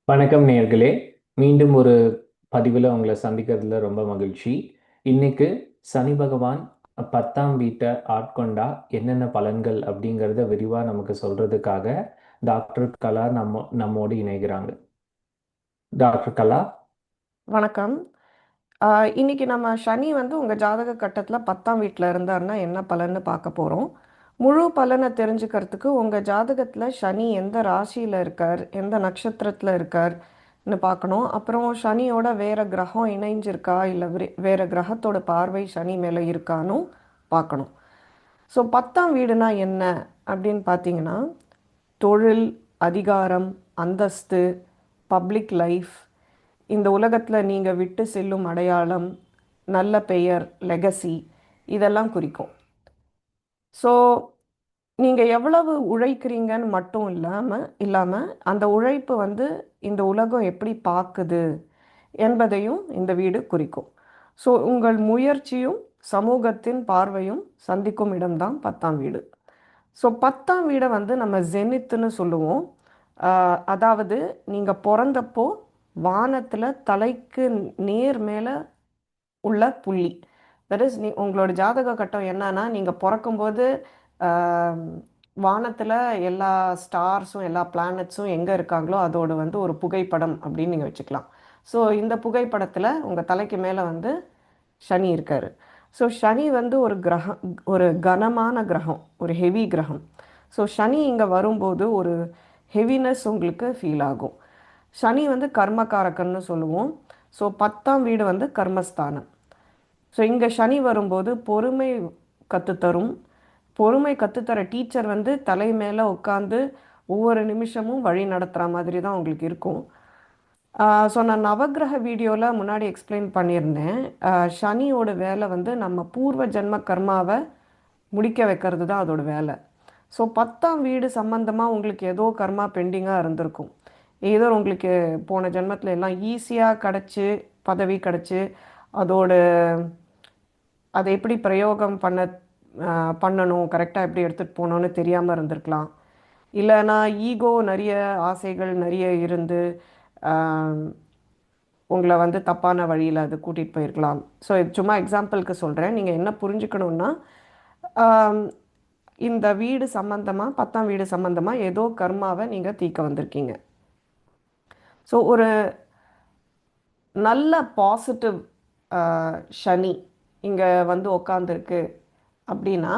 வணக்கம் நேயர்களே. மீண்டும் ஒரு பதிவில் உங்களை சந்திக்கிறதுல ரொம்ப மகிழ்ச்சி. இன்னைக்கு சனி பகவான் 10ஆம் வீட்டை ஆட்கொண்டா என்னென்ன பலன்கள் அப்படிங்கிறத விரிவாக நமக்கு சொல்றதுக்காக டாக்டர் கலா நம்மோடு இணைகிறாங்க. டாக்டர் கலா. வணக்கம். இன்னைக்கு நம்ம சனி வந்து உங்கள் ஜாதக கட்டத்தில் 10ஆம் வீட்டில் இருந்தாருன்னா என்ன பலன்னு பார்க்க போகிறோம். முழு பலனை தெரிஞ்சுக்கிறதுக்கு உங்கள் ஜாதகத்தில் சனி எந்த ராசியில் இருக்கார், எந்த நட்சத்திரத்தில் இருக்கார்னு பார்க்கணும். அப்புறம் சனியோட வேறு கிரகம் இணைஞ்சிருக்கா இல்லை வேறு கிரகத்தோட பார்வை சனி மேலே இருக்கான்னு பார்க்கணும். ஸோ 10ஆம் வீடுனா என்ன அப்படின்னு பார்த்தீங்கன்னா, தொழில், அதிகாரம், அந்தஸ்து, பப்ளிக் லைஃப், இந்த உலகத்தில் நீங்கள் விட்டு செல்லும் அடையாளம், நல்ல பெயர், லெகசி, இதெல்லாம் குறிக்கும். ஸோ நீங்கள் எவ்வளவு உழைக்கிறீங்கன்னு மட்டும் இல்லாமல் அந்த உழைப்பு வந்து இந்த உலகம் எப்படி பார்க்குது என்பதையும் இந்த வீடு குறிக்கும். ஸோ உங்கள் முயற்சியும் சமூகத்தின் பார்வையும் சந்திக்கும் இடம்தான் 10ஆம் வீடு. ஸோ 10ஆம் வீடை வந்து நம்ம ஜெனித்துன்னு சொல்லுவோம். அதாவது நீங்கள் பிறந்தப்போ வானத்தில் தலைக்கு நேர் மேலே உள்ள புள்ளி. தட் இஸ் உங்களோட ஜாதக கட்டம் என்னன்னா, நீங்கள் பிறக்கும்போது வானத்தில் எல்லா ஸ்டார்ஸும் எல்லா பிளானட்ஸும் எங்கே இருக்காங்களோ அதோட வந்து ஒரு புகைப்படம் அப்படின்னு நீங்கள் வச்சுக்கலாம். ஸோ இந்த புகைப்படத்தில் உங்கள் தலைக்கு மேலே வந்து சனி இருக்கார். ஸோ சனி வந்து ஒரு கனமான கிரகம், ஒரு ஹெவி கிரகம். ஸோ சனி இங்கே வரும்போது ஒரு ஹெவினஸ் உங்களுக்கு ஃபீல் ஆகும். சனி வந்து கர்மகாரகன்னு சொல்லுவோம். ஸோ 10ஆம் வீடு வந்து கர்மஸ்தானம். ஸோ இங்கே சனி வரும்போது பொறுமை கற்றுத்தரும். பொறுமை கற்றுத்தர டீச்சர் வந்து தலை மேலே உட்காந்து ஒவ்வொரு நிமிஷமும் வழி நடத்துகிற மாதிரி தான் உங்களுக்கு இருக்கும். ஸோ நான் நவகிரக வீடியோவில் முன்னாடி எக்ஸ்பிளைன் பண்ணியிருந்தேன். சனியோட வேலை வந்து நம்ம பூர்வ ஜென்ம கர்மாவை முடிக்க வைக்கிறது தான் அதோட வேலை. ஸோ 10ஆம் வீடு சம்மந்தமாக உங்களுக்கு ஏதோ கர்மா பெண்டிங்காக இருந்திருக்கும். ஏதோ உங்களுக்கு போன ஜென்மத்தில் எல்லாம் ஈஸியாக கிடச்சி, பதவி கிடச்சி, அதோட அதை எப்படி பிரயோகம் பண்ணணும், கரெக்டாக எப்படி எடுத்துகிட்டு போகணுன்னு தெரியாமல் இருந்திருக்கலாம். இல்லைனா ஈகோ, நிறைய ஆசைகள் நிறைய இருந்து உங்களை வந்து தப்பான வழியில் அது கூட்டிகிட்டு போயிருக்கலாம். ஸோ இது சும்மா எக்ஸாம்பிளுக்கு சொல்கிறேன். நீங்கள் என்ன புரிஞ்சுக்கணுன்னா, இந்த வீடு சம்மந்தமாக 10ஆம் வீடு சம்மந்தமாக ஏதோ கர்மாவை நீங்கள் தீர்க்க வந்திருக்கீங்க. ஸோ ஒரு நல்ல பாசிட்டிவ் சனி இங்கே வந்து உக்காந்துருக்கு அப்படின்னா,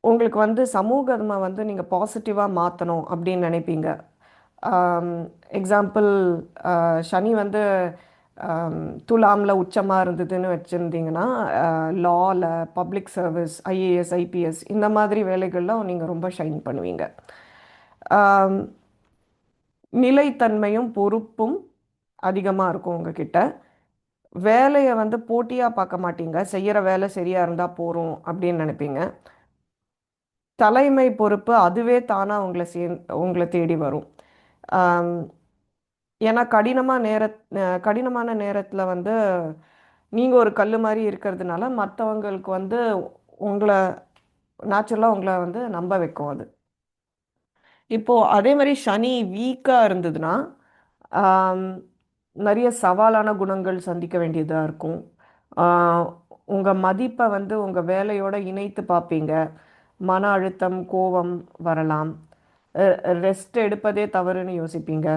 உங்களுக்கு வந்து சமூகத்தை வந்து நீங்கள் பாசிட்டிவாக மாற்றணும் அப்படின்னு நினைப்பீங்க. எக்ஸாம்பிள், சனி வந்து துலாமில் உச்சமாக இருந்ததுன்னு வச்சுருந்தீங்கன்னா, லாவில், பப்ளிக் சர்வீஸ், ஐஏஎஸ், ஐபிஎஸ் இந்த மாதிரி வேலைகளில் நீங்கள் ரொம்ப ஷைன் பண்ணுவீங்க. நிலைத்தன்மையும் பொறுப்பும் அதிகமாக இருக்கும் உங்ககிட்ட. வேலையை வந்து போட்டியாக பார்க்க மாட்டீங்க. செய்கிற வேலை சரியாக இருந்தால் போகிறோம் அப்படின்னு நினைப்பீங்க. தலைமை பொறுப்பு அதுவே தானாக உங்களை தேடி வரும். ஏன்னா கடினமான நேரத்தில் வந்து நீங்கள் ஒரு கல் மாதிரி இருக்கிறதுனால மற்றவங்களுக்கு வந்து உங்களை நேச்சுரலாக உங்களை வந்து நம்ப வைக்கும் அது. இப்போது அதே மாதிரி சனி வீக்காக இருந்ததுன்னா நிறைய சவாலான குணங்கள் சந்திக்க வேண்டியதாக இருக்கும். உங்கள் மதிப்பை வந்து உங்கள் வேலையோட இணைத்து பார்ப்பீங்க. மன அழுத்தம், கோபம் வரலாம். ரெஸ்ட் எடுப்பதே தவறுன்னு யோசிப்பீங்க.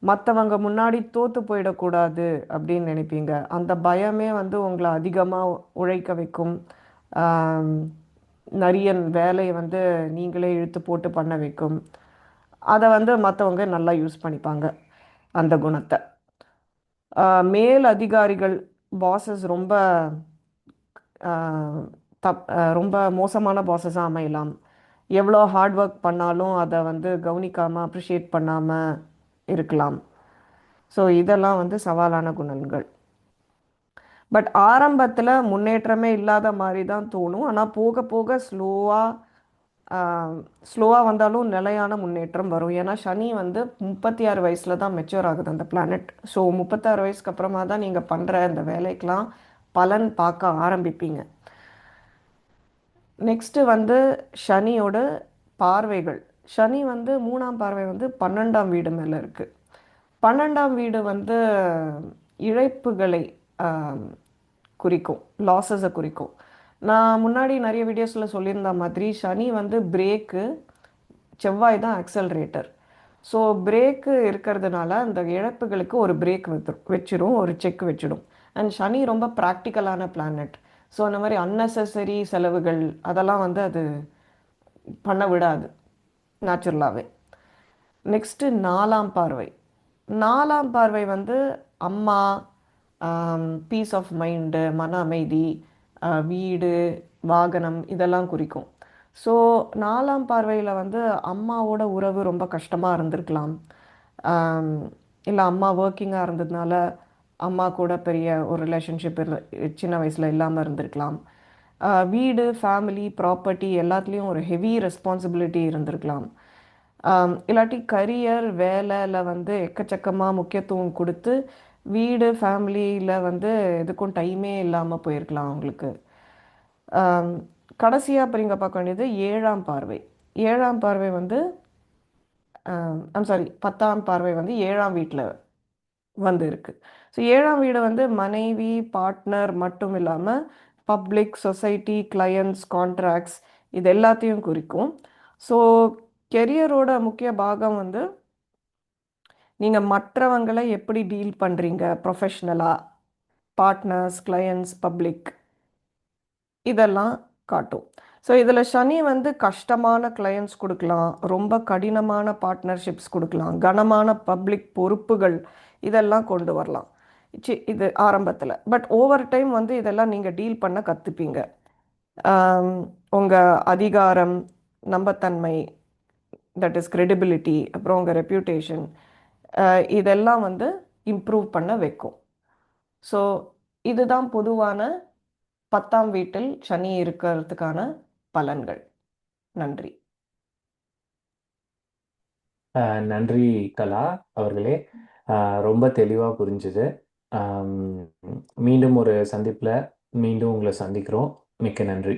மற்றவங்க முன்னாடி தோற்று போயிடக்கூடாது அப்படின்னு நினைப்பீங்க. அந்த பயமே வந்து உங்களை அதிகமாக உழைக்க வைக்கும். நிறைய வேலையை வந்து நீங்களே இழுத்து போட்டு பண்ண வைக்கும். அதை வந்து மற்றவங்க நல்லா யூஸ் பண்ணிப்பாங்க அந்த குணத்தை. மேல் அதிகாரிகள், பாசஸ் ரொம்ப மோசமான பாசஸாக அமையலாம். எவ்வளோ ஹார்ட் ஒர்க் பண்ணாலும் அதை வந்து கவனிக்காமல், அப்ரிஷியேட் பண்ணாமல் இருக்கலாம். ஸோ இதெல்லாம் வந்து சவாலான குணங்கள். பட் ஆரம்பத்தில் முன்னேற்றமே இல்லாத மாதிரி தான் தோணும். ஆனால் போக போக ஸ்லோவாக வந்தாலும் நிலையான முன்னேற்றம் வரும். ஏன்னா சனி வந்து 36 வயசில் தான் மெச்சூர் ஆகுது அந்த பிளானட். ஸோ 36 வயசுக்கு அப்புறமா தான் நீங்கள் பண்ணுற இந்த வேலைக்கெலாம் பலன் பார்க்க ஆரம்பிப்பீங்க. நெக்ஸ்ட்டு வந்து சனியோட பார்வைகள். சனி வந்து 3ஆம் பார்வை வந்து 12ஆம் வீடு மேலே இருக்குது. 12ஆம் வீடு வந்து இழப்புகளை ஆம், குறிக்கும், லாஸஸை குறிக்கும். நான் முன்னாடி நிறைய வீடியோஸில் சொல்லியிருந்த மாதிரி சனி வந்து பிரேக்கு, செவ்வாய் தான் ஆக்சலரேட்டர். ஸோ பிரேக்கு இருக்கிறதுனால அந்த இழப்புகளுக்கு ஒரு பிரேக் வச்சிரும், ஒரு செக் வச்சிடும். அண்ட் சனி ரொம்ப ப்ராக்டிக்கலான பிளானட். ஸோ அந்த மாதிரி அன்னெசரி செலவுகள் அதெல்லாம் வந்து அது பண்ண விடாது நேச்சுரலாகவே. நெக்ஸ்ட்டு 4ஆம் பார்வை. 4ஆம் பார்வை வந்து அம்மா, பீஸ் ஆஃப் மைண்டு, மன அமைதி, வீடு, வாகனம் இதெல்லாம் குறிக்கும். ஸோ 4ஆம் பார்வையில் வந்து அம்மாவோட உறவு ரொம்ப கஷ்டமாக இருந்திருக்கலாம். இல்லை அம்மா ஒர்க்கிங்காக இருந்ததுனால அம்மா கூட பெரிய ஒரு ரிலேஷன்ஷிப் சின்ன வயசில் இல்லாமல் இருந்திருக்கலாம். வீடு, ஃபேமிலி, ப்ராப்பர்ட்டி எல்லாத்துலேயும் ஒரு ஹெவி ரெஸ்பான்சிபிலிட்டி இருந்திருக்கலாம். இல்லாட்டி கரியர், வேலையில் வந்து எக்கச்சக்கமாக முக்கியத்துவம் கொடுத்து வீடு, ஃபேமிலியில் வந்து எதுக்கும் டைமே இல்லாமல் போயிருக்கலாம் அவங்களுக்கு. கடைசியாக இப்போ நீங்கள் பார்க்க வேண்டியது 7ஆம் பார்வை. 7ஆம் பார்வை வந்து சாரி 10ஆம் பார்வை வந்து 7ஆம் வீட்டில் வந்து இருக்கு. ஸோ 7ஆம் வீடு வந்து மனைவி, பார்ட்னர் மட்டும் இல்லாமல் பப்ளிக், சொசைட்டி, கிளையண்ட்ஸ், கான்ட்ராக்ட்ஸ் இது எல்லாத்தையும் குறிக்கும். ஸோ கெரியரோட முக்கிய பாகம் வந்து நீங்கள் மற்றவங்களை எப்படி டீல் பண்ணுறீங்க ப்ரொஃபஷ்னலாக, பார்ட்னர்ஸ், கிளையண்ட்ஸ், பப்ளிக் இதெல்லாம் காட்டும். ஸோ இதில் சனி வந்து கஷ்டமான கிளையண்ட்ஸ் கொடுக்கலாம், ரொம்ப கடினமான பார்ட்னர்ஷிப்ஸ் கொடுக்கலாம், கனமான பப்ளிக் பொறுப்புகள் இதெல்லாம் கொண்டு வரலாம். இது ஆரம்பத்தில். பட் ஓவர் டைம் வந்து இதெல்லாம் நீங்கள் டீல் பண்ண கற்றுப்பீங்க. உங்கள் அதிகாரம், நம்பத்தன்மை, தட் இஸ் credibility, அப்புறம் உங்கள் ரெப்யூட்டேஷன் இதெல்லாம் வந்து இம்ப்ரூவ் பண்ண வைக்கும். ஸோ இதுதான் பொதுவான 10ஆம் வீட்டில் சனி இருக்கிறதுக்கான பலன்கள். நன்றி. நன்றி கலா அவர்களே. ரொம்ப தெளிவாக புரிஞ்சுது. ஆம், மீண்டும் ஒரு சந்திப்பில் மீண்டும் உங்களை சந்திக்கிறோம். மிக்க நன்றி.